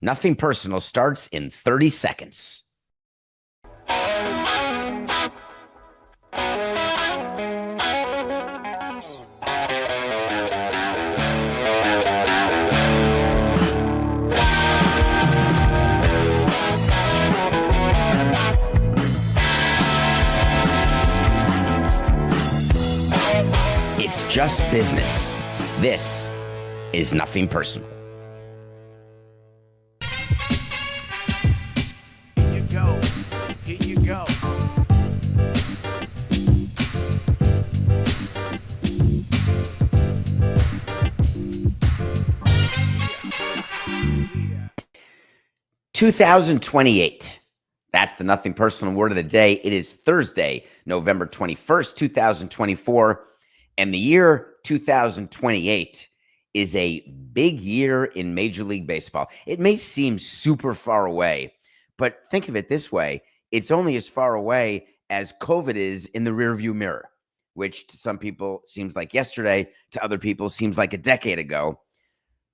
Nothing Personal starts in 30 seconds. It's just business. This is Nothing Personal. Here you go. 2028. That's the Nothing Personal word of the day. It is Thursday, November 21st, 2024. And the year 2028 is a big year in Major League Baseball. It may seem super far away, but think of it this way. It's only as far away as COVID is in the rearview mirror, which to some people seems like yesterday, to other people seems like a decade ago.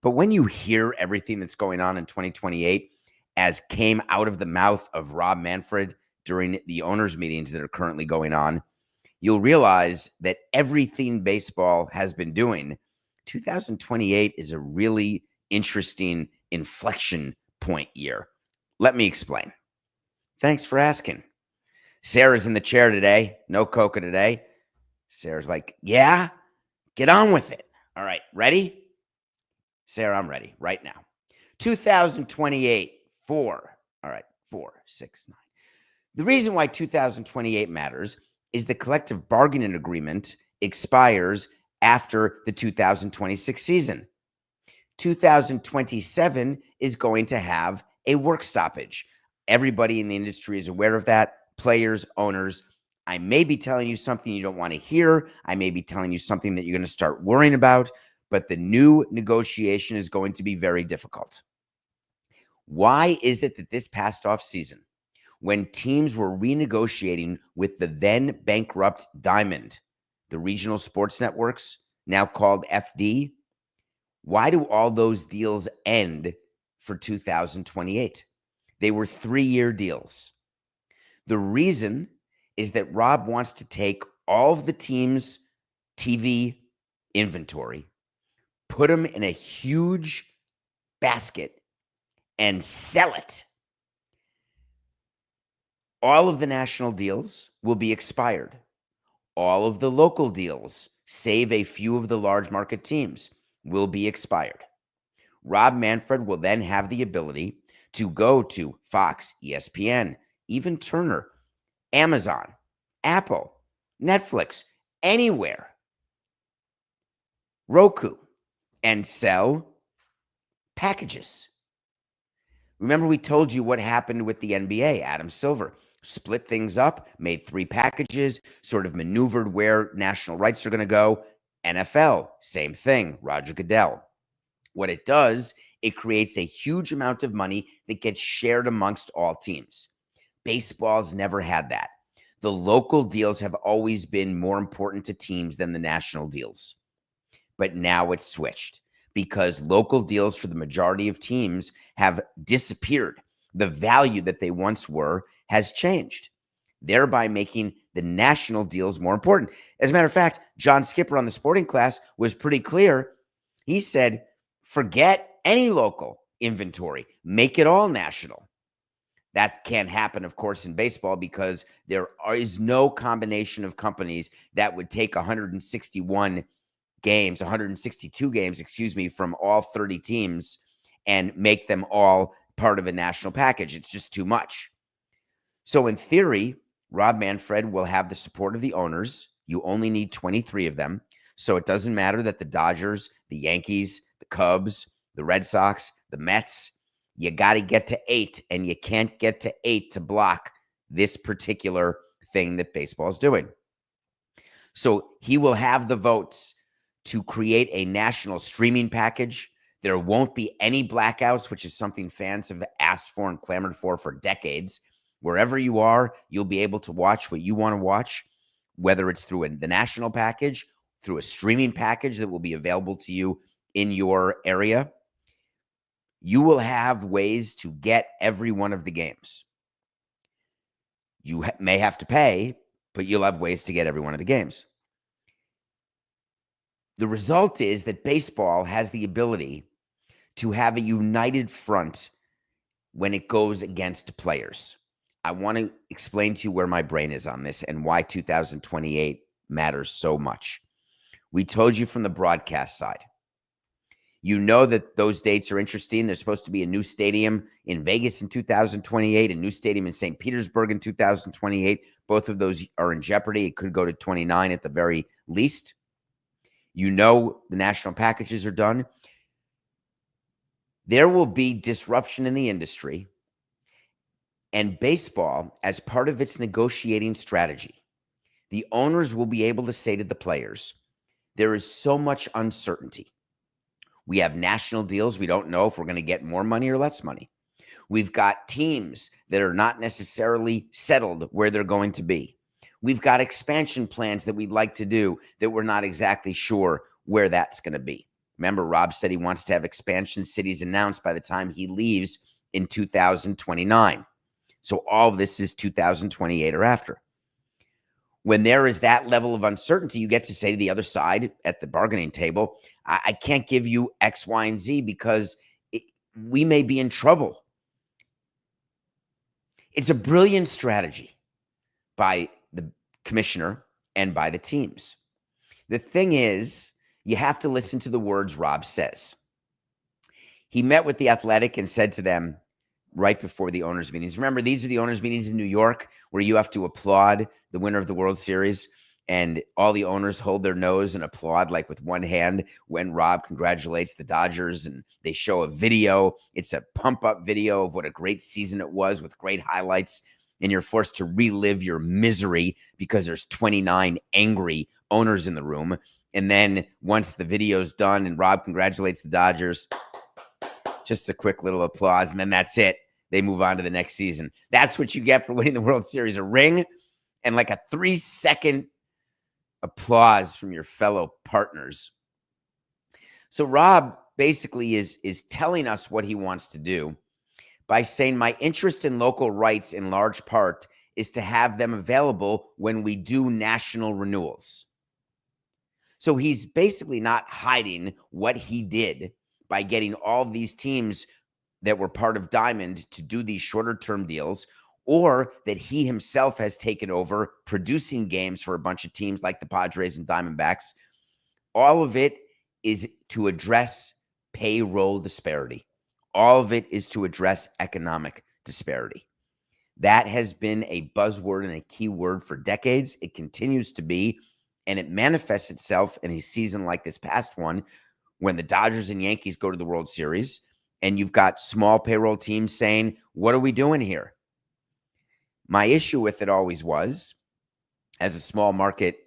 But when you hear everything that's going on in 2028, as came out of the mouth of Rob Manfred during the owners' meetings that are currently going on, you'll realize that everything baseball has been doing, 2028 is a really interesting inflection point year. Let me explain. Thanks for asking. Sarah's in the chair today. No Coca today. Sarah's like, yeah, get on with it. All right, ready? Sarah, I'm ready right now. 2028, 4. All right, 4, 6, 9. The reason why 2028 matters is the collective bargaining agreement expires after the 2026 season. 2027 is going to have a work stoppage. Everybody in the industry is aware of that. Players, owners. I may be telling you something you don't want to hear. I may be telling you something that you're going to start worrying about, but the new negotiation is going to be very difficult. Why is it that this past off season, when teams were renegotiating with the then bankrupt Diamond, the regional sports networks, now called FD, why do all those deals end for 2028? They were 3-year deals. The reason is that Rob wants to take all of the team's TV inventory, put them in a huge basket, and sell it. All of the national deals will be expired. All of the local deals, save a few of the large market teams, will be expired. Rob Manfred will then have the ability to go to Fox, ESPN, even Turner, Amazon, Apple, Netflix, anywhere, Roku, and sell packages. Remember, we told you what happened with the NBA. Adam Silver split things up, made 3 packages, sort of maneuvered where national rights are going to go. NFL, same thing, Roger Goodell. What it does, it creates a huge amount of money that gets shared amongst all teams. Baseball's never had that. The local deals have always been more important to teams than the national deals. But now it's switched because local deals for the majority of teams have disappeared. The value that they once were has changed, thereby making the national deals more important. As a matter of fact, John Skipper on the Sporting Class was pretty clear. He said, forget any local inventory, make it all national. That can't happen, of course, in baseball because there is no combination of companies that would take 162 games, from all 30 teams and make them all part of a national package. It's just too much. So in theory, Rob Manfred will have the support of the owners. You only need 23 of them. So it doesn't matter that the Dodgers, the Yankees, the Cubs, the Red Sox, the Mets, you got to get to 8, and you can't get to 8 to block this particular thing that baseball is doing. So he will have the votes to create a national streaming package. There won't be any blackouts, which is something fans have asked for and clamored for decades. Wherever you are, you'll be able to watch what you want to watch, whether it's through the national package, through a streaming package that will be available to you in your area. You will have ways to get every one of the games. You may have to pay, but you'll have ways to get every one of the games. The result is that baseball has the ability to have a united front when it goes against players. I want to explain to you where my brain is on this and why 2028 matters so much. We told you from the broadcast side. You know that those dates are interesting. There's supposed to be a new stadium in Vegas in 2028, a new stadium in St. Petersburg in 2028. Both of those are in jeopardy. It could go to 29 at the very least. You know the national packages are done. There will be disruption in the industry, and baseball, as part of its negotiating strategy, the owners will be able to say to the players, there is so much uncertainty. We have national deals. We don't know if we're going to get more money or less money. We've got teams that are not necessarily settled where they're going to be. We've got expansion plans that we'd like to do that we're not exactly sure where that's going to be. Remember, Rob said he wants to have expansion cities announced by the time he leaves in 2029. So all of this is 2028 or after. When there is that level of uncertainty, you get to say to the other side at the bargaining table, I can't give you X, Y, and Z because we may be in trouble. It's a brilliant strategy by the commissioner and by the teams. The thing is, you have to listen to the words Rob says. He met with the Athletic and said to them right before the owners' meetings. Remember, these are the owners' meetings in New York where you have to applaud the winner of the World Series, and all the owners hold their nose and applaud like with one hand when Rob congratulates the Dodgers, and they show a video. It's a pump-up video of what a great season it was with great highlights, and you're forced to relive your misery because there's 29 angry owners in the room. And then once the video's done and Rob congratulates the Dodgers, just a quick little applause, and then that's it. They move on to the next season. That's what you get for winning the World Series, a ring and like a 3-second applause from your fellow partners. So Rob basically is telling us what he wants to do by saying my interest in local rights in large part is to have them available when we do national renewals. So he's basically not hiding what he did by getting all of these teams that were part of Diamond to do these shorter term deals, or that he himself has taken over producing games for a bunch of teams like the Padres and Diamondbacks. All of it is to address payroll disparity. All of it is to address economic disparity. That has been a buzzword and a key word for decades. It continues to be, and it manifests itself in a season like this past one when the Dodgers and Yankees go to the World Series, and you've got small payroll teams saying, what are we doing here? My issue with it always was, as a small market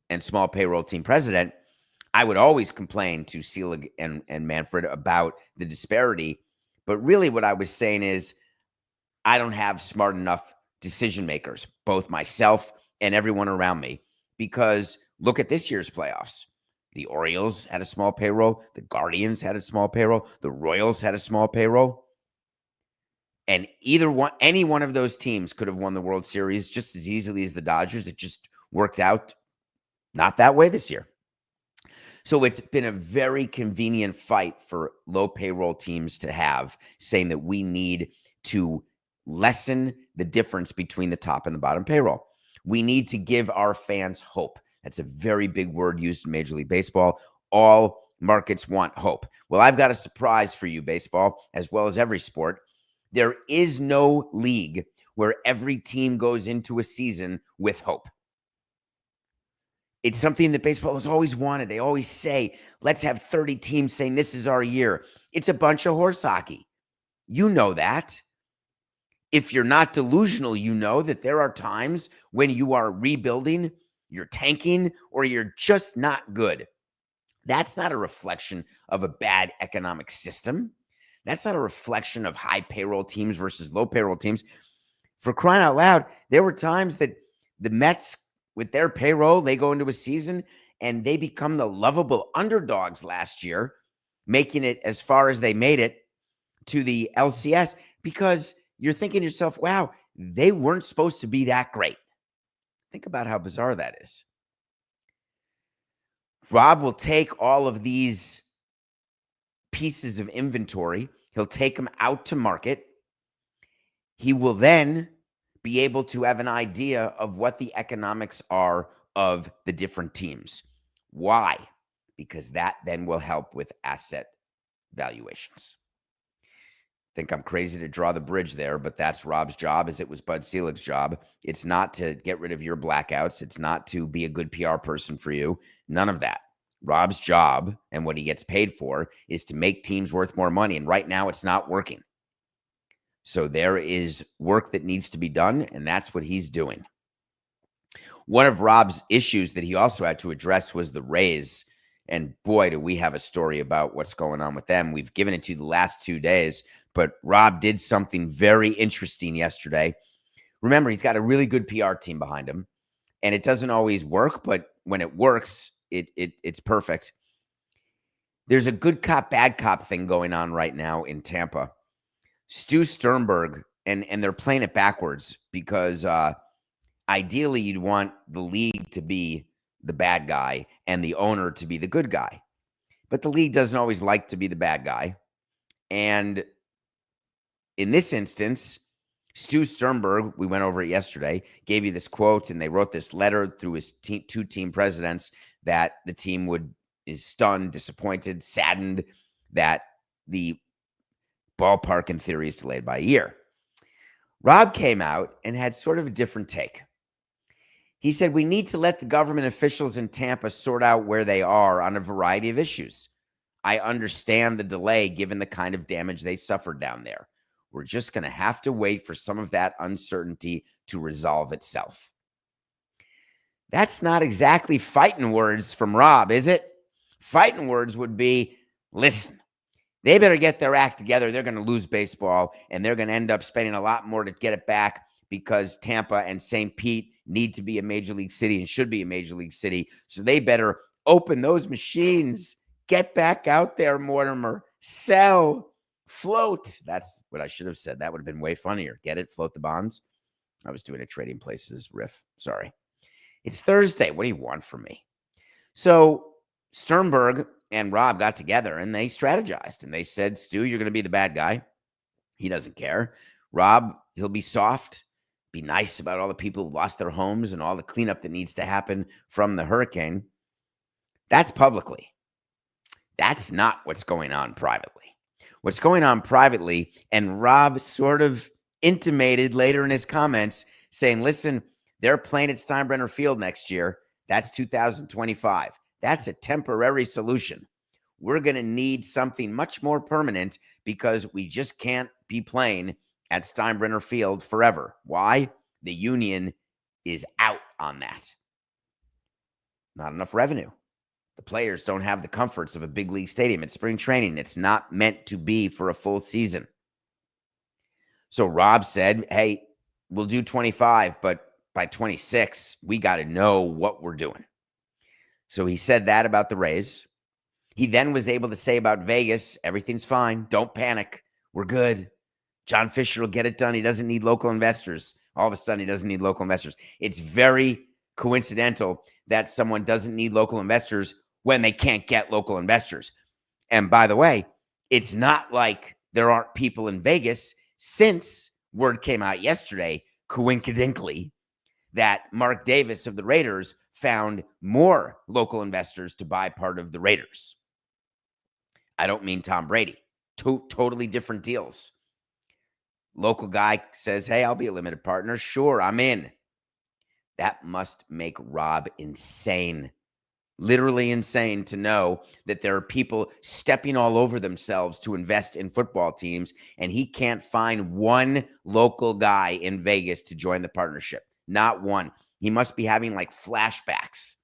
and small payroll team president, I would always complain to Selig and Manfred about the disparity. But really what I was saying is, I don't have smart enough decision makers, both myself and everyone around me, because look at this year's playoffs. The Orioles had a small payroll. The Guardians had a small payroll. The Royals had a small payroll. And any one of those teams could have won the World Series just as easily as the Dodgers. It just worked out not that way this year. So it's been a very convenient fight for low payroll teams to have, saying that we need to lessen the difference between the top and the bottom payroll. We need to give our fans hope. That's a very big word used in Major League Baseball. All markets want hope. Well, I've got a surprise for you, baseball, as well as every sport. There is no league where every team goes into a season with hope. It's something that baseball has always wanted. They always say, let's have 30 teams saying this is our year. It's a bunch of horse hockey. You know that. If you're not delusional, you know that there are times when you are rebuilding, you're tanking, or you're just not good. That's not a reflection of a bad economic system. That's not a reflection of high payroll teams versus low payroll teams. For crying out loud, there were times that the Mets, with their payroll, they go into a season and they become the lovable underdogs last year, making it as far as they made it to the LCS because you're thinking to yourself, wow, they weren't supposed to be that great. Think about how bizarre that is. Rob will take all of these pieces of inventory. He'll take them out to market. He will then be able to have an idea of what the economics are of the different teams. Why? Because that then will help with asset valuations. Think I'm crazy to draw the bridge there, but that's Rob's job, as it was Bud Selig's job. It's not to get rid of your blackouts. It's not to be a good PR person for you. None of that. Rob's job and what he gets paid for is to make teams worth more money. And right now it's not working. So there is work that needs to be done, and that's what he's doing. One of Rob's issues that he also had to address was the Rays. And boy, do we have a story about what's going on with them. We've given it to you the last 2 days, but Rob did something very interesting yesterday. Remember, he's got a really good PR team behind him, and it doesn't always work, but when it works, it's perfect. There's a good cop, bad cop thing going on right now in Tampa. Stu Sternberg, and they're playing it backwards because ideally you'd want the league to be the bad guy and the owner to be the good guy. But the league doesn't always like to be the bad guy. And in this instance, Stu Sternberg, we went over it yesterday, gave you this quote, and they wrote this letter through his two team presidents that the team is stunned, disappointed, saddened that the ballpark in theory is delayed by a year. Rob came out and had sort of a different take. He said, we need to let the government officials in Tampa sort out where they are on a variety of issues. I understand the delay given the kind of damage they suffered down there. We're just going to have to wait for some of that uncertainty to resolve itself. That's not exactly fighting words from Rob, is it? Fighting words would be, listen, they better get their act together. They're going to lose baseball, and they're going to end up spending a lot more to get it back because Tampa and St. Pete need to be a major league city and should be a major league city. So they better open those machines, get back out there, Mortimer, sell, float. That's what I should have said. That would have been way funnier. Get it? Float the bonds. I was doing a Trading Places riff. Sorry. It's Thursday. What do you want from me? So Sternberg and Rob got together and they strategized and they said, Stu, you're going to be the bad guy. He doesn't care. Rob, he'll be soft, be nice about all the people who lost their homes and all the cleanup that needs to happen from the hurricane. That's publicly. That's not what's going on privately. What's going on privately, and Rob sort of intimated later in his comments saying, listen, they're playing at Steinbrenner Field next year. That's 2025. That's a temporary solution. We're going to need something much more permanent because we just can't be playing at Steinbrenner Field forever. Why? The union is out on that. Not enough revenue. The players don't have the comforts of a big league stadium. It's spring training. It's not meant to be for a full season. So Rob said, hey, we'll do 25, but by 26, we got to know what we're doing. So he said that about the Rays. He then was able to say about Vegas, everything's fine. Don't panic. We're good. John Fisher will get it done. He doesn't need local investors. All of a sudden, he doesn't need local investors. It's very coincidental that someone doesn't need local investors when they can't get local investors. And by the way, it's not like there aren't people in Vegas, since word came out yesterday, coincidentally, that Mark Davis of the Raiders found more local investors to buy part of the Raiders. I don't mean Tom Brady. Totally different deals. Local guy says, hey, I'll be a limited partner. Sure, I'm in. That must make Rob insane. Literally insane to know that there are people stepping all over themselves to invest in football teams, and he can't find one local guy in Vegas to join the partnership. Not one. He must be having like flashbacks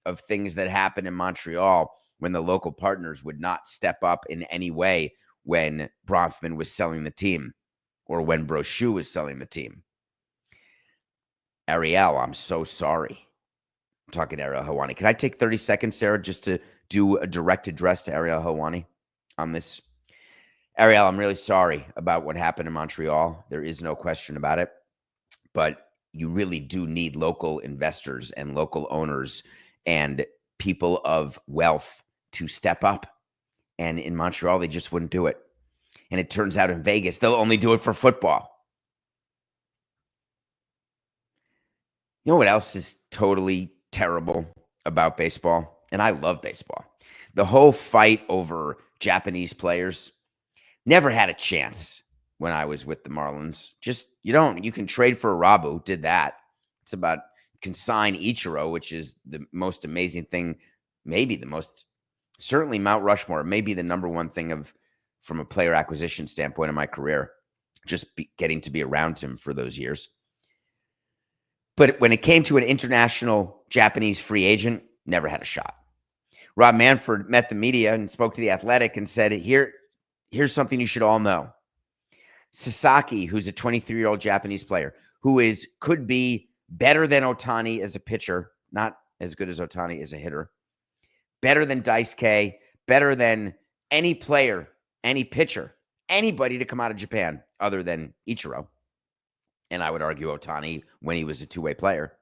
of things that happened in Montreal when the local partners would not step up in any way when Bronfman was selling the team or when Brochu was selling the team. Ariel, I'm so sorry. I'm talking to Ariel Helwani. Can I take 30 seconds, Sarah, just to do a direct address to Ariel Helwani on this? Ariel, I'm really sorry about what happened in Montreal. There is no question about it. But you really do need local investors and local owners and people of wealth to step up. And in Montreal, they just wouldn't do it. And it turns out in Vegas, they'll only do it for football. You know what else is totally terrible about baseball? And I love baseball. The whole fight over Japanese players. Never had a chance when I was with the Marlins. Just, you can trade for a Rabu, did that. It's about, can sign Ichiro, which is the most amazing thing, certainly Mount Rushmore, maybe the number one thing from a player acquisition standpoint in my career, just getting to be around him for those years. But when it came to an international Japanese free agent, never had a shot. Rob Manfred met the media and spoke to The Athletic and said, here's something you should all know. Sasaki, who's a 23-year-old Japanese player, could be better than Otani as a pitcher, not as good as Otani as a hitter, better than Daisuke, better than any player, any pitcher, anybody to come out of Japan other than Ichiro. And I would argue Otani when he was a two-way player.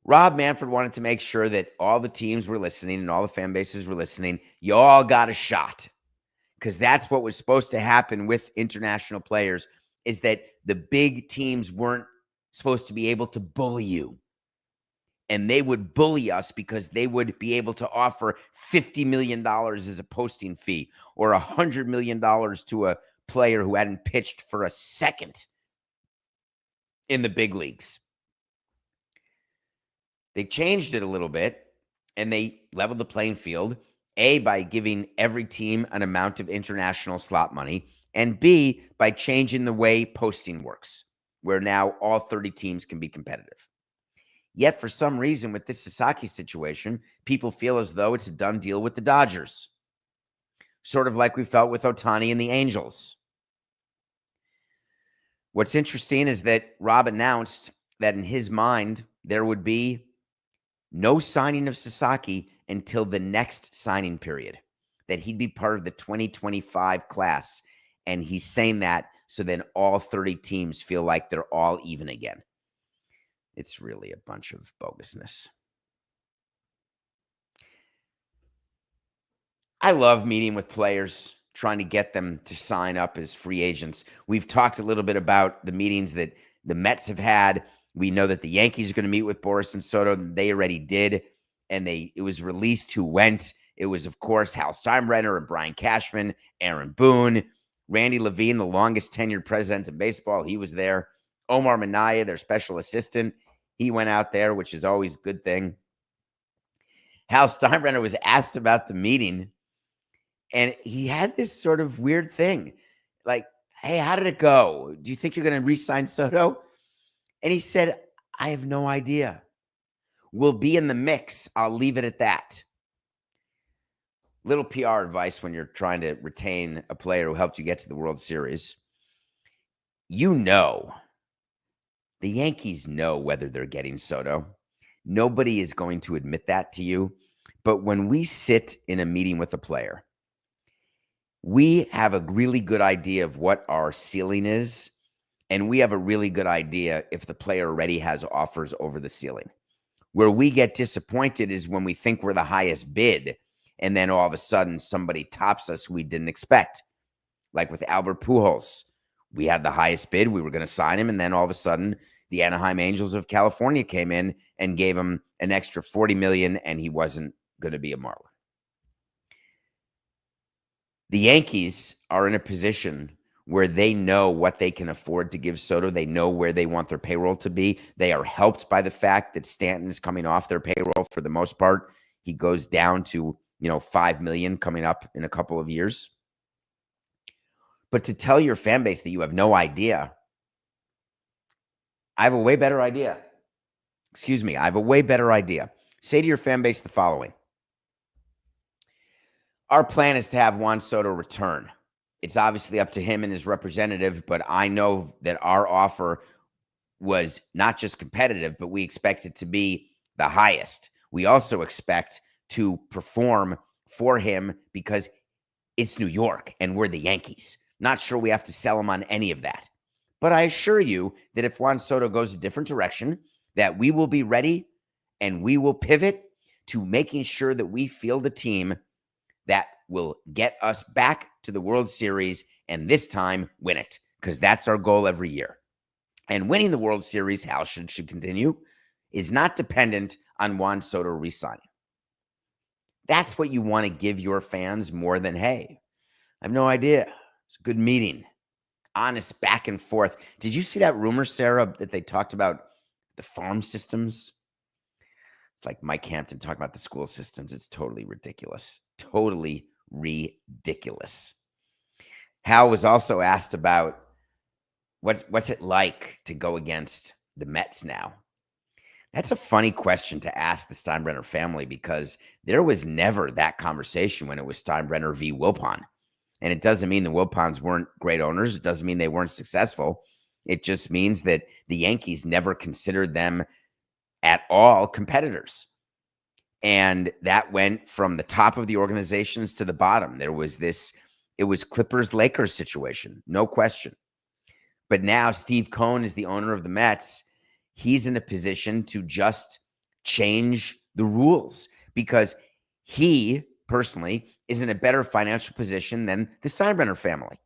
Rob Manfred wanted to make sure that all the teams were listening and all the fan bases were listening. You all got a shot, because that's what was supposed to happen with international players, is that the big teams weren't supposed to be able to bully you. And they would bully us because they would be able to offer $50 million as a posting fee or $100 million to a player who hadn't pitched for a second in the big leagues. They changed it a little bit, and they leveled the playing field, A, by giving every team an amount of international slot money, and B, by changing the way posting works, where now all 30 teams can be competitive. Yet, for some reason, with this Sasaki situation, people feel as though it's a done deal with the Dodgers, sort of like we felt with Otani and the Angels. What's interesting is that Rob announced that in his mind, there would be no signing of Sasaki until the next signing period, that he'd be part of the 2025 class. And he's saying that so then all 30 teams feel like they're all even again. It's really a bunch of bogusness. I love meeting with players, trying to get them to sign up as free agents. We've talked a little bit about the meetings that the Mets have had. We know that the Yankees are going to meet with Boris and Soto. They already did, and it was released who went. It was, of course, Hal Steinbrenner and Brian Cashman, Aaron Boone, Randy Levine, the longest tenured president in baseball. He was there. Omar Minaya, their special assistant, he went out there, which is always a good thing. Hal Steinbrenner was asked about the meeting, and he had this sort of weird thing. Like, hey, how did it go? Do you think you're going to re-sign Soto? And he said, I have no idea. We'll be in the mix. I'll leave it at that. Little PR advice when you're trying to retain a player who helped you get to the World Series. The Yankees know whether they're getting Soto. Nobody is going to admit that to you. But when we sit in a meeting with a player, we have a really good idea of what our ceiling is. And we have a really good idea if the player already has offers over the ceiling. Where we get disappointed is when we think we're the highest bid, and then all of a sudden somebody tops us we didn't expect. Like with Albert Pujols. We had the highest bid. We were going to sign him, and then all of a sudden the Anaheim Angels of California came in and gave him an extra $40 million, and he wasn't going to be a Marlin. The Yankees are in a position where they know what they can afford to give Soto. They know where they want their payroll to be. They are helped by the fact that Stanton is coming off their payroll for the most part. He goes down to, $5 million coming up in a couple of years. But to tell your fan base that you have no idea, I have a way better idea. I have a way better idea. Say to your fan base the following. Our plan is to have Juan Soto return. It's obviously up to him and his representative, but I know that our offer was not just competitive, but we expect it to be the highest. We also expect to perform for him because it's New York and we're the Yankees. Not sure we have to sell him on any of that. But I assure you that if Juan Soto goes a different direction, that we will be ready and we will pivot to making sure that we field a team that will get us back to the World Series and this time win it, because that's our goal every year. And winning the World Series, how should continue, is not dependent on Juan Soto resigning. That's what you want to give your fans more than, hey, I have no idea. It's a good meeting. Honest back and forth. Did you see that rumor, Sarah, that they talked about the farm systems? It's like Mike Hampton talking about the school systems. It's totally ridiculous. Totally ridiculous. Hal was also asked about what's it like to go against the Mets now. That's a funny question to ask the Steinbrenner family, because there was never that conversation when it was Steinbrenner v. Wilpon. And it doesn't mean the Wilpons weren't great owners. It doesn't mean they weren't successful. It just means that the Yankees never considered them at all competitors. And that went from the top of the organizations to the bottom. It was Clippers-Lakers situation, no question. But now Steve Cohen is the owner of the Mets. He's in a position to just change the rules, because he personally is in a better financial position than the Steinbrenner family.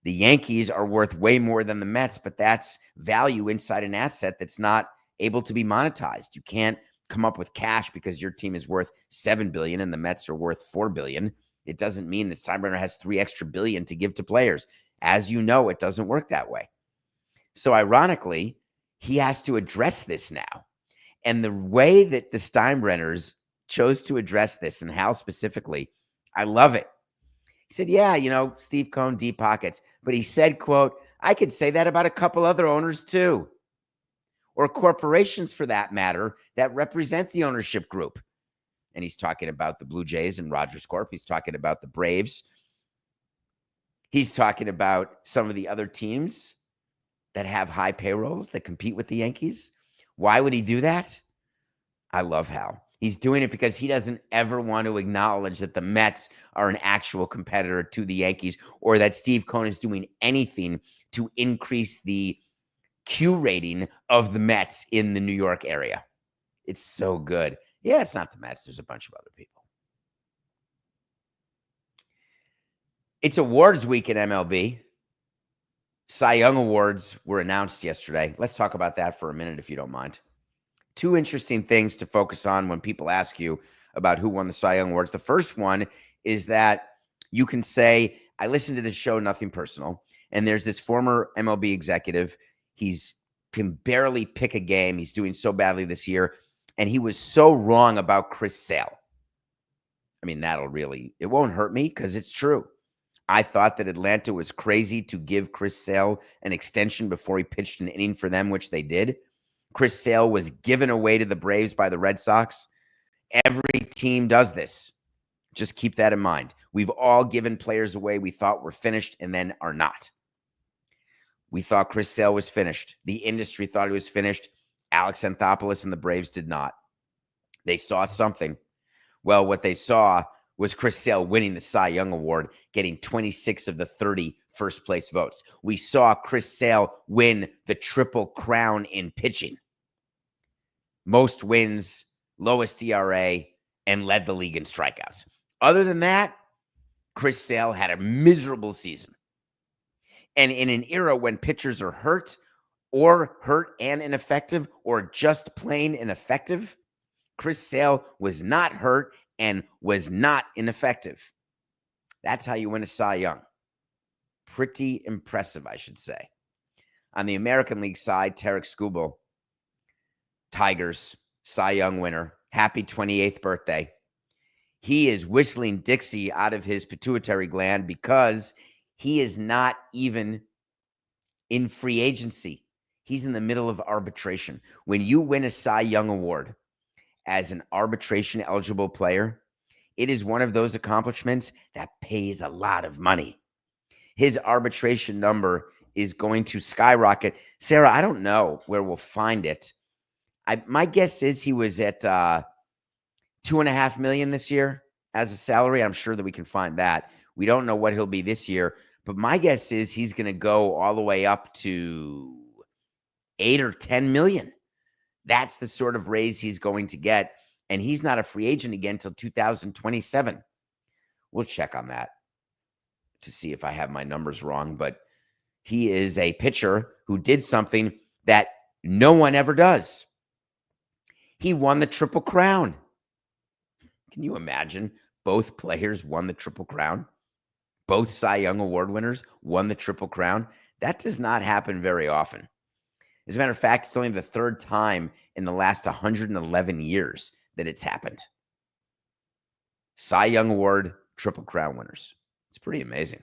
The Yankees are worth way more than the Mets, but that's value inside an asset that's not able to be monetized. You can't come up with cash because your team is worth $7 billion and the Mets are worth $4 billion. It doesn't mean that Steinbrenner has $3 extra billion to give to players. As you know, it doesn't work that way. So ironically, he has to address this now. And the way that the Steinbrenners chose to address this, and Hal specifically, I love it. He said, yeah, Steve Cohen, deep pockets. But he said, quote, I could say that about a couple other owners too, or corporations for that matter, that represent the ownership group. And he's talking about the Blue Jays and Rogers Corp. He's talking about the Braves. He's talking about some of the other teams that have high payrolls that compete with the Yankees. Why would he do that? I love Hal. He's doing it because he doesn't ever want to acknowledge that the Mets are an actual competitor to the Yankees, or that Steve Cohen is doing anything to increase the Q rating of the Mets in the New York area. It's so good. Yeah, it's not the Mets. There's a bunch of other people. It's awards week in MLB. Sai Young Awards were announced yesterday. Let's talk about that for a minute, if you don't mind. Two interesting things to focus on when people ask you about who won the Cy Young Awards. The first one is that you can say, I listened to this show, Nothing Personal, and there's this former MLB executive. He's can barely pick a game. He's doing so badly this year, and he was so wrong about Chris Sale. I mean, it won't hurt me because it's true. I thought that Atlanta was crazy to give Chris Sale an extension before he pitched an inning for them, which they did. Chris Sale was given away to the Braves by the Red Sox. Every team does this. Just keep that in mind. We've all given players away we thought were finished and then are not. We thought Chris Sale was finished. The industry thought he was finished. Alex Anthopoulos and the Braves did not. They saw something. Well, what they saw was Chris Sale winning the Cy Young Award, getting 26 of the 30 first-place votes. We saw Chris Sale win the Triple Crown in pitching. Most wins, lowest ERA, and led the league in strikeouts. Other than that, Chris Sale had a miserable season. And in an era when pitchers are hurt and ineffective, or just plain ineffective, Chris Sale was not hurt and was not ineffective. That's how you win a Cy Young. Pretty impressive, I should say. On the American League side, Tarek Skubal, Tigers, Cy Young winner. Happy 28th birthday. He is whistling Dixie out of his pituitary gland because he is not even in free agency. He's in the middle of arbitration. When you win a Cy Young Award as an arbitration-eligible player, it is one of those accomplishments that pays a lot of money. His arbitration number is going to skyrocket. Sarah, I don't know where we'll find it. My guess is he was at $2.5 million this year as a salary? I'm sure that we can find that. We don't know what he'll be this year, but my guess is he's going to go all the way up to 8 or 10 million. That's the sort of raise he's going to get. And he's not a free agent again until 2027. We'll check on that to see if I have my numbers wrong, but he is a pitcher who did something that no one ever does. He won the Triple Crown. Can you imagine? Both players won the Triple Crown. Both Cy Young Award winners won the Triple Crown. That does not happen very often. As a matter of fact, it's only the third time in the last 111 years that it's happened. Cy Young Award, Triple Crown winners. It's pretty amazing.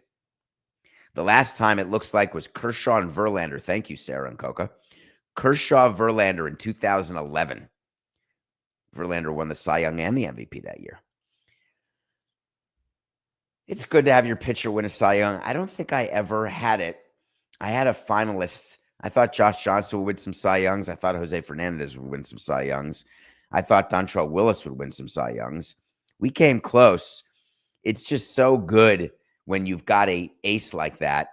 The last time it looks like was Kershaw and Verlander. Thank you, Sarah and Coca. Kershaw, Verlander in 2011. Verlander won the Cy Young and the MVP that year. It's good to have your pitcher win a Cy Young. I don't think I ever had it. I had a finalist. I thought Josh Johnson would win some Cy Youngs. I thought Jose Fernandez would win some Cy Youngs. I thought Dontrelle Willis would win some Cy Youngs. We came close. It's just so good when you've got an ace like that.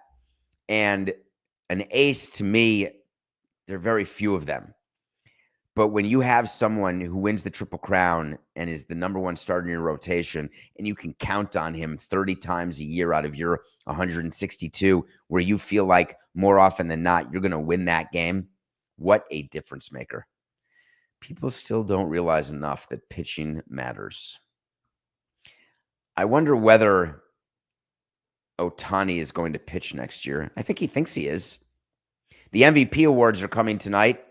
And an ace, to me, there are very few of them. But when you have someone who wins the Triple Crown and is the number one starter in your rotation, and you can count on him 30 times a year out of your 162, where you feel like more often than not, you're going to win that game, what a difference maker. People still don't realize enough that pitching matters. I wonder whether Otani is going to pitch next year. I think he thinks he is. The MVP awards are coming tonight.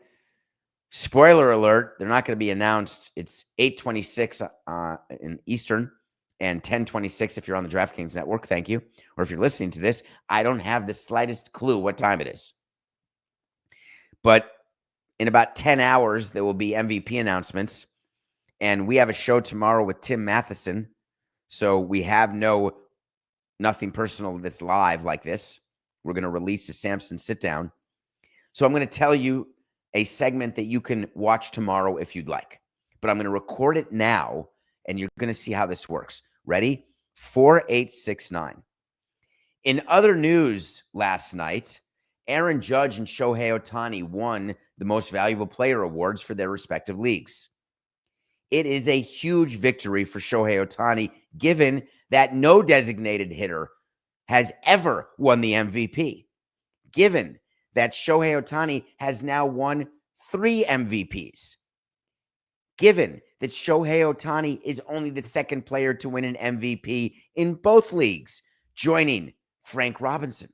Spoiler alert, they're not going to be announced. It's 8:26 in Eastern and 10:26 if you're on the DraftKings network. Thank you. Or if you're listening to this, I don't have the slightest clue what time it is. But in about 10 hours, there will be MVP announcements. And we have a show tomorrow with Tim Matheson. So we have nothing personal that's live like this. We're going to release a Samson sit down. So I'm going to tell you a segment that you can watch tomorrow if you'd like. But I'm going to record it now, and you're going to see how this works. Ready? 4869. In other news last night, Aaron Judge and Shohei Otani won the Most Valuable Player awards for their respective leagues. It is a huge victory for Shohei Otani, given that no designated hitter has ever won the MVP. Given that Shohei Otani has now won 3 MVPs. Given that Shohei Otani is only the second player to win an MVP in both leagues, joining Frank Robinson.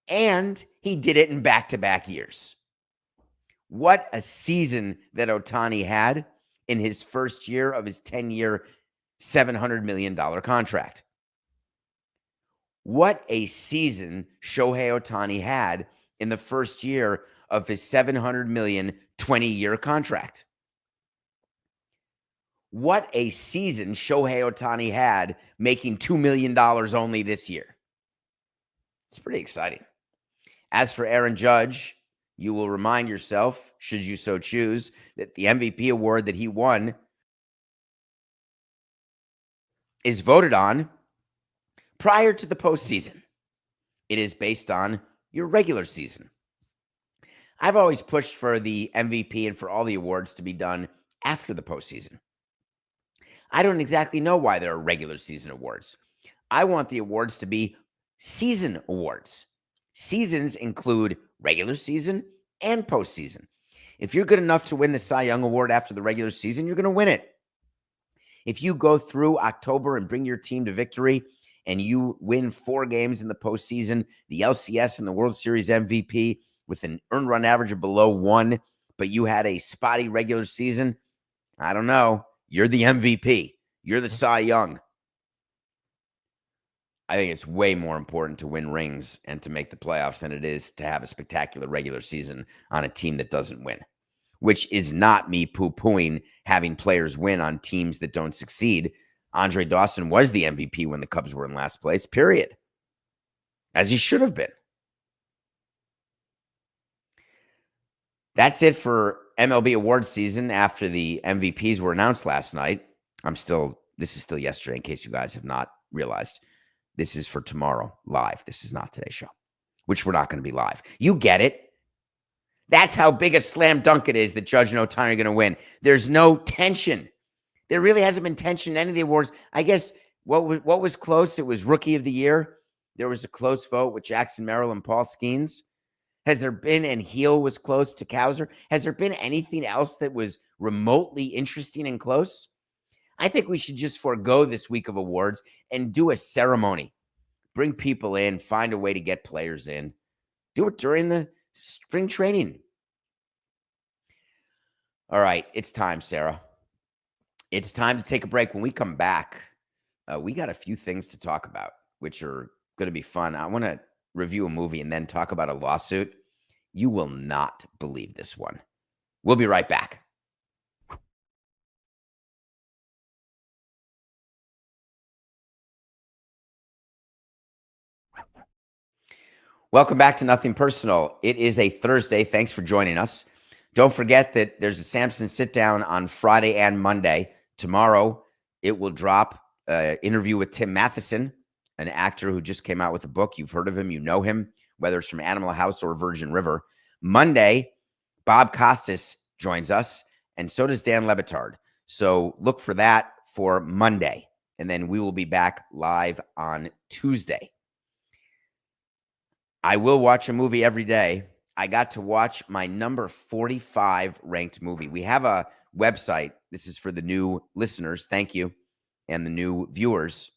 And he did it in back-to-back years. What a season that Otani had in his first year of his 10-year, $700 million contract. What a season Shohei Otani had in the first year of his $700 million, 20-year contract. What a season Shohei Otani had making $2 million only this year. It's pretty exciting. As for Aaron Judge, you will remind yourself, should you so choose, that the MVP award that he won is voted on prior to the postseason. It is based on your regular season. I've always pushed for the MVP and for all the awards to be done after the postseason. I don't exactly know why there are regular season awards. I want the awards to be season awards. Seasons include regular season and postseason. If you're good enough to win the Cy Young Award after the regular season, you're going to win it. If you go through October and bring your team to victory and you win 4 games in the postseason, the LCS and the World Series MVP with an earned run average of below 1, but you had a spotty regular season, I don't know. You're the MVP. You're the Cy Young. I think it's way more important to win rings and to make the playoffs than it is to have a spectacular regular season on a team that doesn't win, which is not me poo-pooing having players win on teams that don't succeed. Andre Dawson was the MVP when the Cubs were in last place, period. As he should have been. That's it for MLB Awards season after the MVPs were announced last night. I'm still This is still yesterday, in case you guys have not realized. This is for tomorrow, live. This is not today's show, which we're not going to be live. You get it. That's how big a slam dunk it is that Judge and Otani are going to win. There's no tension. There really hasn't been tension in any of the awards. I guess what was close, it was Rookie of the Year. There was a close vote with Jackson Merrill and Paul Skeens. Has there been, and Heel was close to Cowser. Has there been anything else that was remotely interesting and close? I think we should just forego this week of awards and do a ceremony. Bring people in, find a way to get players in. Do it during the spring training. All right, it's time, Sarah. It's time to take a break. When we come back, we got a few things to talk about, which are going to be fun. I want to review a movie and then talk about a lawsuit. You will not believe this one. We'll be right back. Welcome back to Nothing Personal. It is a Thursday. Thanks for joining us. Don't forget that there's a Samson sit down on Friday and Monday. Tomorrow, it will drop an interview with Tim Matheson, an actor who just came out with a book. You've heard of him. You know him, whether it's from Animal House or Virgin River. Monday, Bob Costas joins us, and so does Dan Le Batard. So look for that for Monday, and then we will be back live on Tuesday. I will watch a movie every day. I got to watch my number 45 ranked movie. We have a website. This is for the new listeners. Thank you. And the new viewers.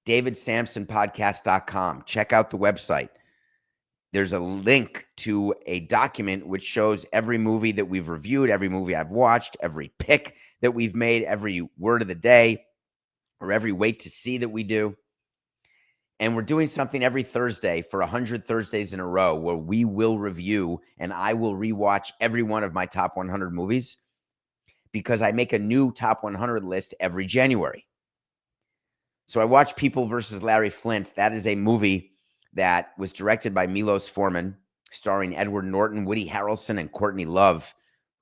DavidSamsonPodcast.com. Check out the website. There's a link to a document which shows every movie that we've reviewed, every movie I've watched, every pick that we've made, every word of the day, or every wait to see that we do. And we're doing something every Thursday for 100 Thursdays in a row where we will review and I will rewatch every one of my top 100 movies because I make a new top 100 list every January. So I watched People versus Larry Flint. That is a movie that was directed by Milos Forman, starring Edward Norton, Woody Harrelson, and Courtney Love,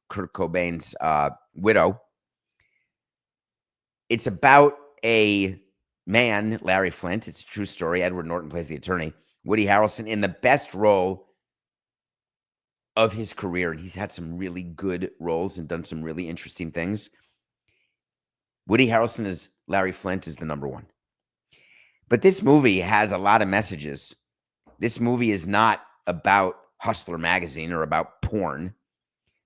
Kurt Cobain's widow. It's about a man, Larry Flint. It's a true story. Edward Norton plays the attorney. Woody Harrelson in the best role of his career. And he's had some really good roles and done some really interesting things. Woody Harrelson as Larry Flint is the number one. But this movie has a lot of messages. This movie is not about Hustler magazine or about porn.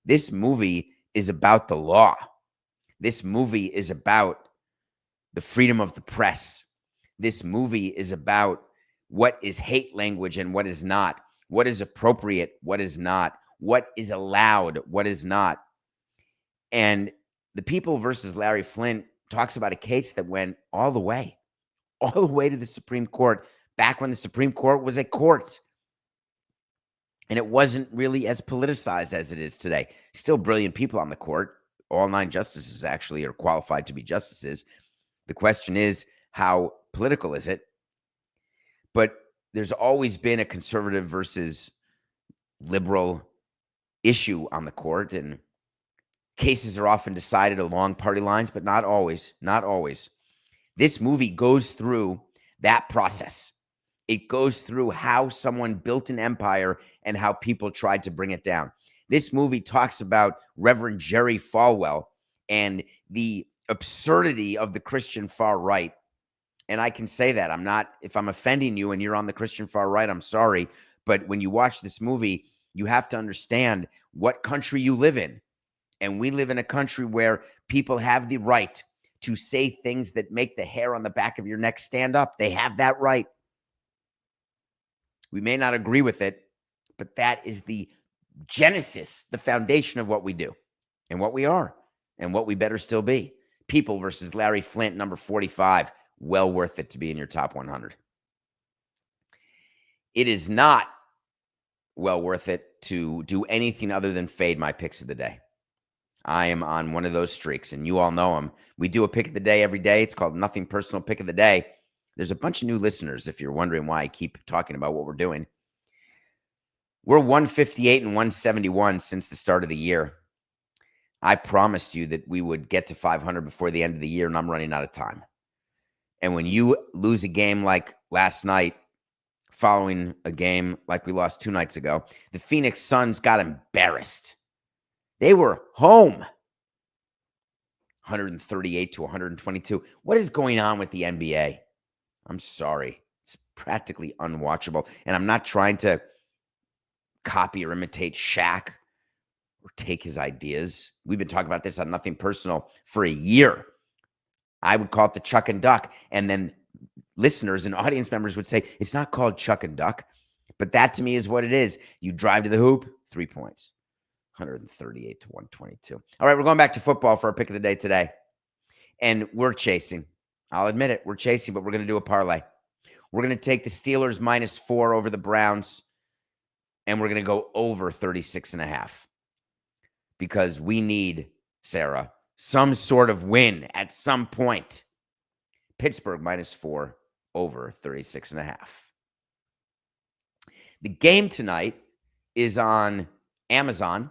This movie is about the law. This movie is about the freedom of the press. This movie is about what is hate language and what is not, what is appropriate, what is not, what is allowed, what is not. And the People versus Larry Flint talks about a case that went all the way to the Supreme Court, back when the Supreme Court was a court. And it wasn't really as politicized as it is today. Still brilliant people on the court. All 9 justices actually are qualified to be justices. The question is, how political is it? But there's always been a conservative versus liberal issue on the court, and cases are often decided along party lines, but not always. Not always. This movie goes through that process. It goes through how someone built an empire and how people tried to bring it down. This movie talks about Reverend Jerry Falwell and the absurdity of the Christian far right. And I can say that. if I'm offending you and you're on the Christian far right, I'm sorry. But when you watch this movie, you have to understand what country you live in. And we live in a country where people have the right to say things that make the hair on the back of your neck stand up. They have that right. We may not agree with it, but that is the genesis, the foundation of what we do and what we are and what we better still be. People versus Larry Flint, number 45. Well worth it to be in your top 100. It is not well worth it to do anything other than fade my picks of the day. I am on one of those streaks, and you all know them. We do a pick of the day every day. It's called Nothing Personal Pick of the Day. There's a bunch of new listeners, if you're wondering why I keep talking about what we're doing. We're 158 and 171 since the start of the year. I promised you that we would get to 500 before the end of the year, and I'm running out of time. And when you lose a game like last night, following a game like we lost 2 nights ago, the Phoenix Suns got embarrassed. They were home. 138 to 122. What is going on with the NBA? I'm sorry. It's practically unwatchable. And I'm not trying to copy or imitate Shaq or take his ideas. We've been talking about this on Nothing Personal for a year. I would call it the Chuck and Duck. And then listeners and audience members would say, it's not called Chuck and Duck. But that to me is what it is. You drive to the hoop, 3 points. 138 to 122. All right, we're going back to football for our pick of the day today. And we're chasing. I'll admit it. We're chasing, but we're going to do a parlay. We're going to take the Steelers -4 over the Browns, and we're going to go over 36.5 because we need, Sarah, some sort of win at some point. Pittsburgh -4 over 36.5. The game tonight is on Amazon.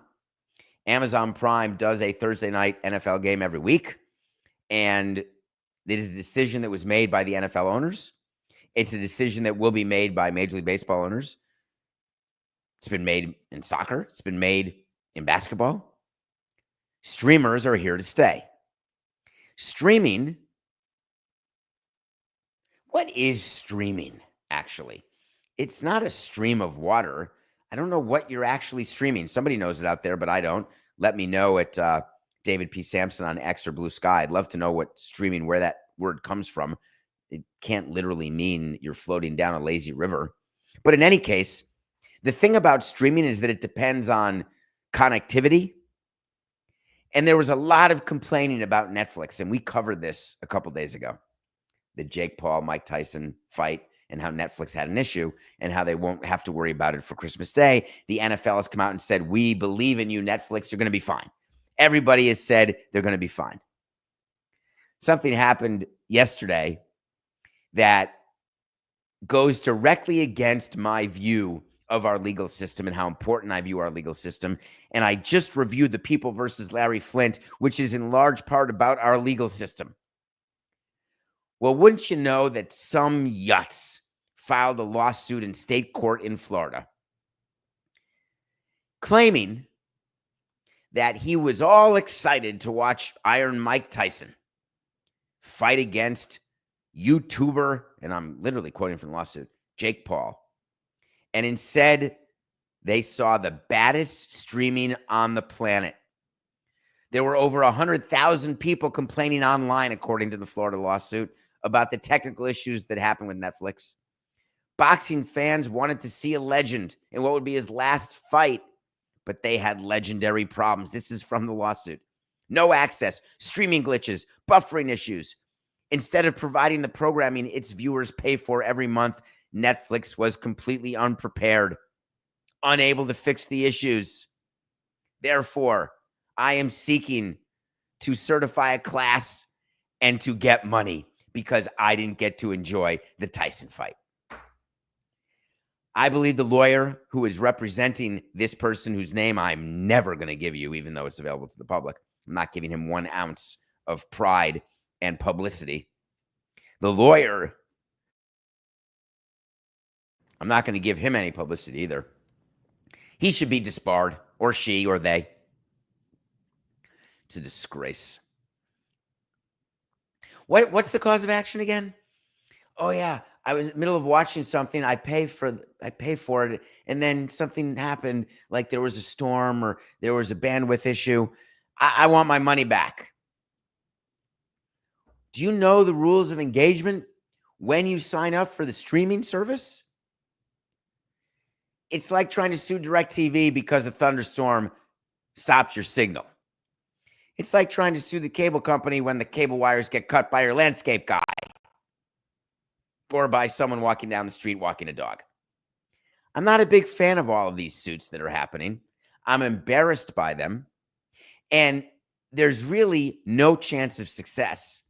Amazon Prime does a Thursday night NFL game every week, and it is a decision that was made by the NFL owners. It's a decision that will be made by Major League Baseball owners. It's been made in soccer. It's been made in basketball. Streamers are here to stay. Streaming. What is streaming, actually? It's not a stream of water. I don't know what you're actually streaming. Somebody knows it out there, but I don't. Let me know at David P. Samson on X or Blue Sky. I'd love to know what streaming, where that word comes from. It can't literally mean you're floating down a lazy river. But in any case, the thing about streaming is that it depends on connectivity. And there was a lot of complaining about Netflix, and we covered this a couple days ago. The Jake Paul, Mike Tyson fight, and how Netflix had an issue and how they won't have to worry about it for Christmas Day. The NFL has come out and said, we believe in you, Netflix. You're going to be fine. Everybody has said they're going to be fine. Something happened yesterday that goes directly against my view of our legal system and how important I view our legal system. And I just reviewed the People versus Larry Flint, which is in large part about our legal system. Well, wouldn't you know that some yuts filed a lawsuit in state court in Florida claiming that he was all excited to watch Iron Mike Tyson fight against YouTuber, and I'm literally quoting from the lawsuit, Jake Paul. And instead, they saw the baddest streaming on the planet. There were over 100,000 people complaining online, according to the Florida lawsuit, about the technical issues that happened with Netflix. Boxing fans wanted to see a legend in what would be his last fight, but they had legendary problems. This is from the lawsuit. No access, streaming glitches, buffering issues. Instead of providing the programming its viewers pay for every month, Netflix was completely unprepared, unable to fix the issues. Therefore, I am seeking to certify a class and to get money because I didn't get to enjoy the Tyson fight. I believe the lawyer who is representing this person, whose name I'm never going to give you, even though it's available to the public. I'm not giving him 1 ounce of pride and publicity. The lawyer, I'm not going to give him any publicity either. He should be disbarred, or she, or they. It's a disgrace. What's the cause of action again? Oh yeah, I was in the middle of watching something. I pay for it, and then something happened, like there was a storm or there was a bandwidth issue. I want my money back. Do you know the rules of engagement when you sign up for the streaming service? It's like trying to sue DirecTV because a thunderstorm stops your signal. It's like trying to sue the cable company when the cable wires get cut by your landscape guy or by someone walking down the street walking a dog. I'm not a big fan of all of these suits that are happening. I'm embarrassed by them. And there's really no chance of success.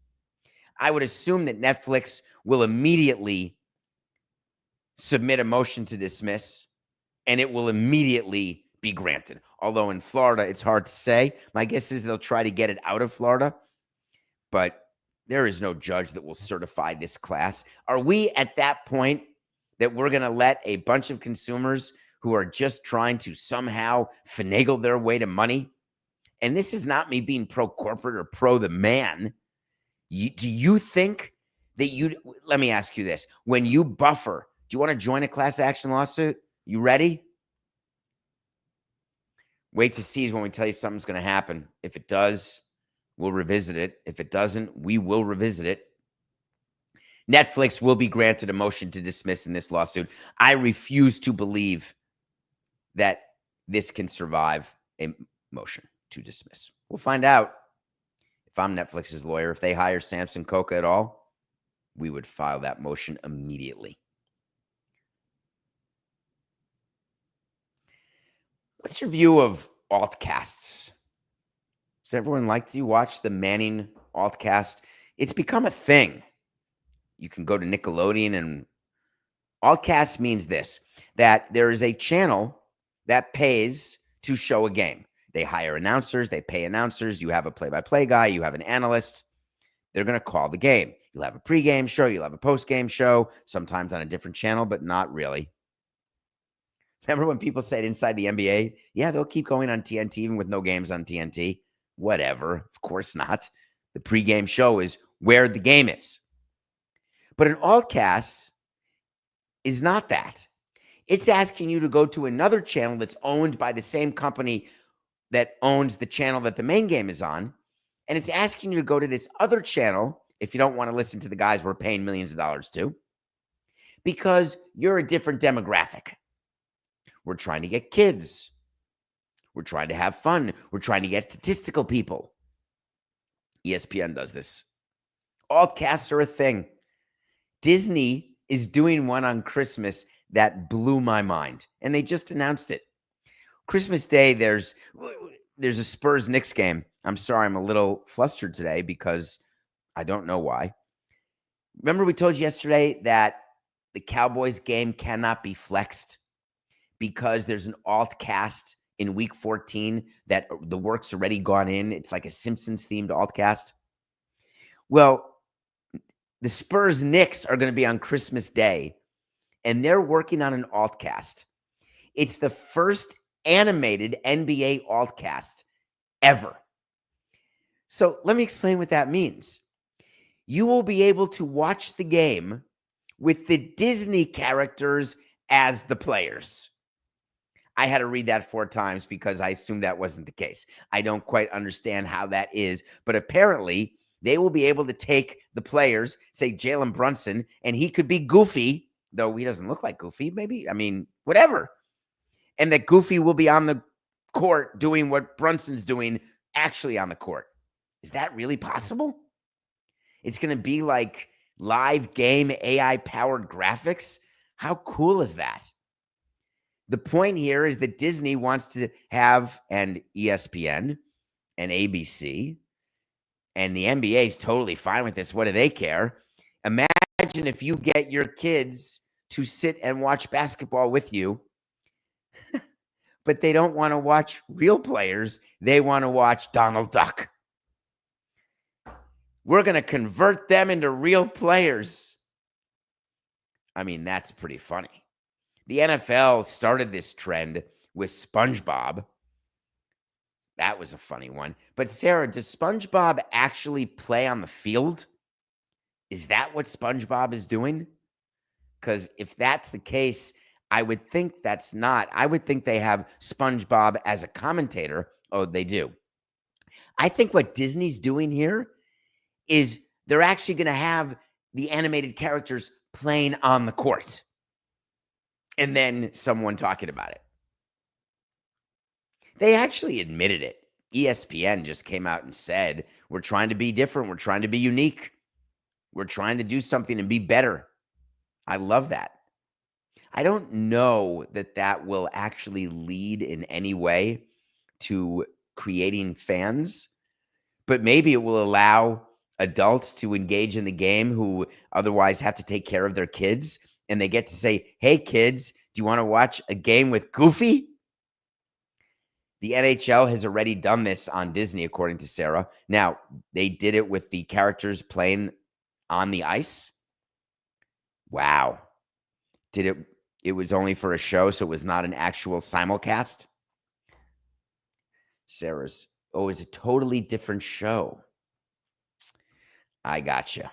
I would assume that Netflix will immediately submit a motion to dismiss, and it will immediately be granted. Although in Florida, it's hard to say. My guess is they'll try to get it out of Florida, but there is no judge that will certify this class. Are we at that point that we're going to let a bunch of consumers who are just trying to somehow finagle their way to money? And this is not me being pro-corporate or pro the man. Do you think that let me ask you this. When you buffer, do you want to join a class action lawsuit? You ready? Wait to see when we tell you something's going to happen. If it does, we'll revisit it. If it doesn't, we will revisit it. Netflix will be granted a motion to dismiss in this lawsuit. I refuse to believe that this can survive a motion to dismiss. We'll find out. If I'm Netflix's lawyer, if they hire Samson Coca at all, we would file that motion immediately. What's your view of AllCasts? Does everyone like to watch the Manning AllCast? It's become a thing. You can go to Nickelodeon, and AllCast means this, that there is a channel that pays to show a game. They hire announcers, they pay announcers, you have a play-by-play guy, you have an analyst. They're going to call the game. You'll have a pregame show, you'll have a postgame show, sometimes on a different channel, but not really. Remember when people said inside the NBA, yeah, they'll keep going on TNT even with no games on TNT? Whatever. Of course not. The pregame show is where the game is. But an AllCast is not that. It's asking you to go to another channel that's owned by the same company that owns the channel that the main game is on. And it's asking you to go to this other channel if you don't want to listen to the guys we're paying millions of dollars to, because you're a different demographic. We're trying to get kids. We're trying to have fun. We're trying to get statistical people. ESPN does this. AllCasts are a thing. Disney is doing one on Christmas that blew my mind, and they just announced it. Christmas Day, there's a Spurs-Knicks game. I'm sorry, I'm a little flustered today because I don't know why. Remember we told you yesterday that the Cowboys game cannot be flexed because there's an AllCast in week 14 that the work's already gone in. It's like a Simpsons-themed AllCast. Well, the Spurs-Knicks are going to be on Christmas Day, and they're working on an AllCast. It's the first animated NBA AllCast ever. So let me explain what that means. You will be able to watch the game with the Disney characters as the players. I had to read that 4 times because I assumed that wasn't the case. I don't quite understand how that is, but apparently they will be able to take the players, say Jalen Brunson, and he could be Goofy, though he doesn't look like Goofy, maybe, whatever. And that Goofy will be on the court doing what Brunson's doing actually on the court. Is that really possible? It's going to be like live game AI-powered graphics? How cool is that? The point here is that Disney wants to have, and ESPN and ABC, and the NBA is totally fine with this. What do they care? Imagine if you get your kids to sit and watch basketball with you, but they don't want to watch real players. They want to watch Donald Duck. We're going to convert them into real players. That's pretty funny. The NFL started this trend with SpongeBob. That was a funny one. But Sarah, does SpongeBob actually play on the field? Is that what SpongeBob is doing? Because if that's the case, I would think that's not. I would think they have SpongeBob as a commentator. Oh, they do. I think what Disney's doing here is they're actually going to have the animated characters playing on the court. And then someone talking about it. They actually admitted it. ESPN just came out and said, we're trying to be different. We're trying to be unique. We're trying to do something and be better. I love that. I don't know that that will actually lead in any way to creating fans, but maybe it will allow adults to engage in the game who otherwise have to take care of their kids. And they get to say, hey, kids, do you want to watch a game with Goofy? The NHL has already done this on Disney, according to Sarah. Now, they did it with the characters playing on the ice. Wow. It was only for a show, so it was not an actual simulcast? Sarah's, it's a totally different show. I gotcha.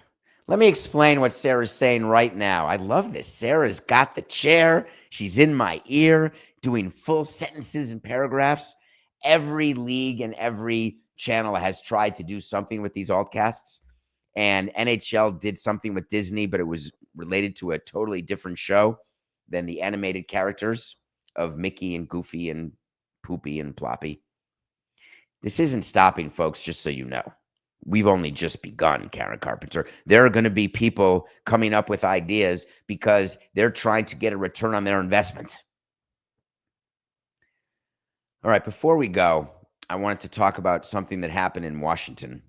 Let me explain what Sarah's saying right now. I love this. Sarah's got the chair. She's in my ear, doing full sentences and paragraphs. Every league and every channel has tried to do something with these AllCasts. And NHL did something with Disney, but it was related to a totally different show than the animated characters of Mickey and Goofy and Poopy and Ploppy. This isn't stopping, folks, just so you know. We've only just begun, Karen Carpenter. There are going to be people coming up with ideas because they're trying to get a return on their investment. All right, before we go, I wanted to talk about something that happened in Washington.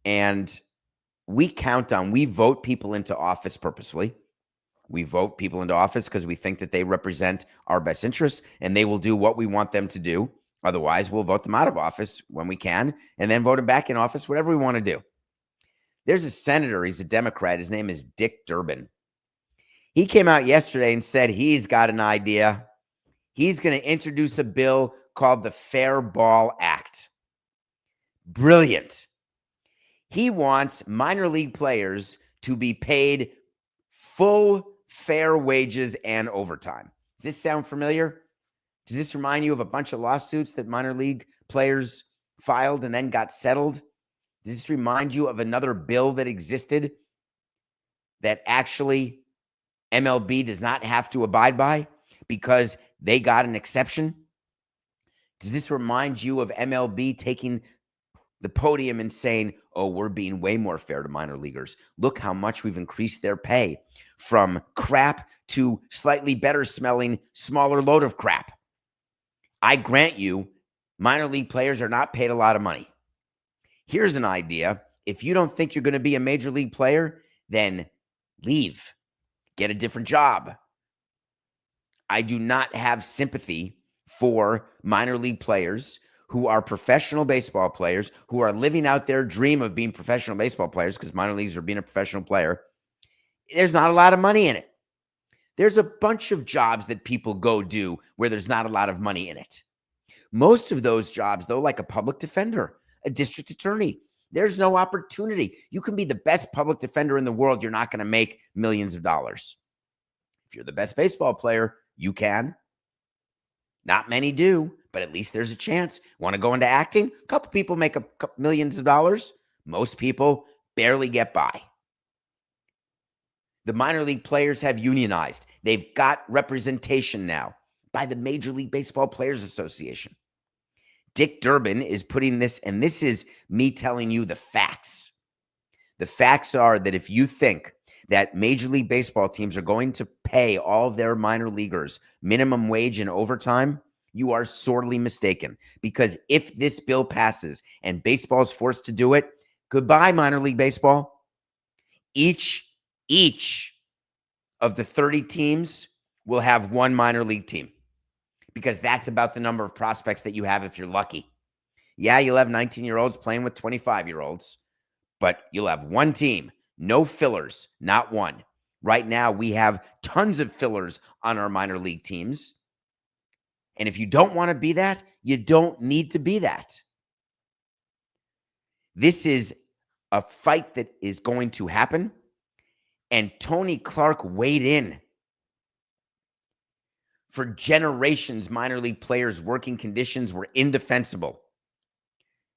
And we vote people into office purposefully. We vote people into office because we think that they represent our best interests and they will do what we want them to do. Otherwise, we'll vote them out of office when we can and then vote them back in office, whatever we want to do. There's a senator. He's a Democrat. His name is Dick Durbin. He came out yesterday and said he's got an idea. He's going to introduce a bill called the Fair Ball Act. Brilliant. He wants minor league players to be paid full fair wages and overtime. Does this sound familiar? Does this remind you of a bunch of lawsuits that minor league players filed and then got settled? Does this remind you of another bill that existed that actually MLB does not have to abide by because they got an exception? Does this remind you of MLB taking the podium and saying, oh, we're being way more fair to minor leaguers. Look how much we've increased their pay from crap to slightly better smelling, smaller load of crap. I grant you, minor league players are not paid a lot of money. Here's an idea. If you don't think you're going to be a major league player, then leave. Get a different job. I do not have sympathy for minor league players who are professional baseball players, who are living out their dream of being professional baseball players, because minor leagues are being a professional player. There's not a lot of money in it. There's a bunch of jobs that people go do where there's not a lot of money in it. Most of those jobs, though, like a public defender, a district attorney, there's no opportunity. You can be the best public defender in the world. You're not going to make millions of dollars. If you're the best baseball player, you can. Not many do, but at least there's a chance. Want to go into acting? A couple people make a couple millions of dollars. Most people barely get by. The minor league players have unionized. They've got representation now by the Major League Baseball Players Association. Dick Durbin is putting this, and this is me telling you the facts. The facts are that if you think that Major League Baseball teams are going to pay all their minor leaguers minimum wage and overtime, you are sorely mistaken. Because if this bill passes and baseball is forced to do it, goodbye, minor league baseball. Each of the 30 teams will have one minor league team because that's about the number of prospects that you have if you're lucky. Yeah, you'll have 19-year-olds playing with 25-year-olds, but you'll have one team, no fillers, not one. Right now, we have tons of fillers on our minor league teams. And if you don't want to be that, you don't need to be that. This is a fight that is going to happen. And Tony Clark weighed in. For generations, minor league players' working conditions were indefensible.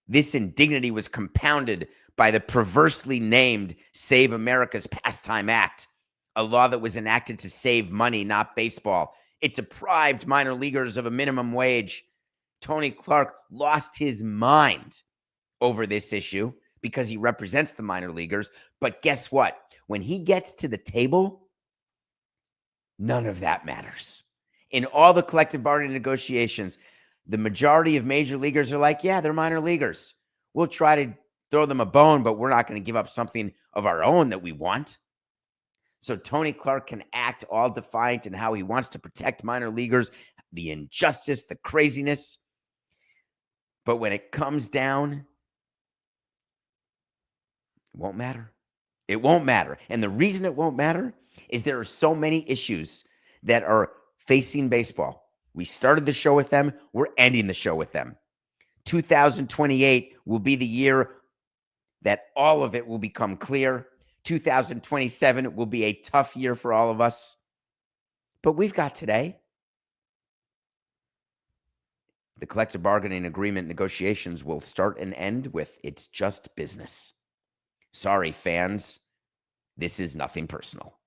This indignity was compounded by the perversely named Save America's Pastime Act, a law that was enacted to save money, not baseball. It deprived minor leaguers of a minimum wage. Tony Clark lost his mind over this issue because he represents the minor leaguers. But guess what? When he gets to the table, none of that matters. In all the collective bargaining negotiations, the majority of major leaguers are like, yeah, they're minor leaguers. We'll try to throw them a bone, but we're not going to give up something of our own that we want. So Tony Clark can act all defiant in how he wants to protect minor leaguers, the injustice, the craziness. But when it comes down, it won't matter. It won't matter. And the reason it won't matter is there are so many issues that are facing baseball. We started the show with them. We're ending the show with them. 2028 will be the year that all of it will become clear. 2027 will be a tough year for all of us. But we've got today. The collective bargaining agreement negotiations will start and end with "it's just business." Sorry, fans. This is nothing personal.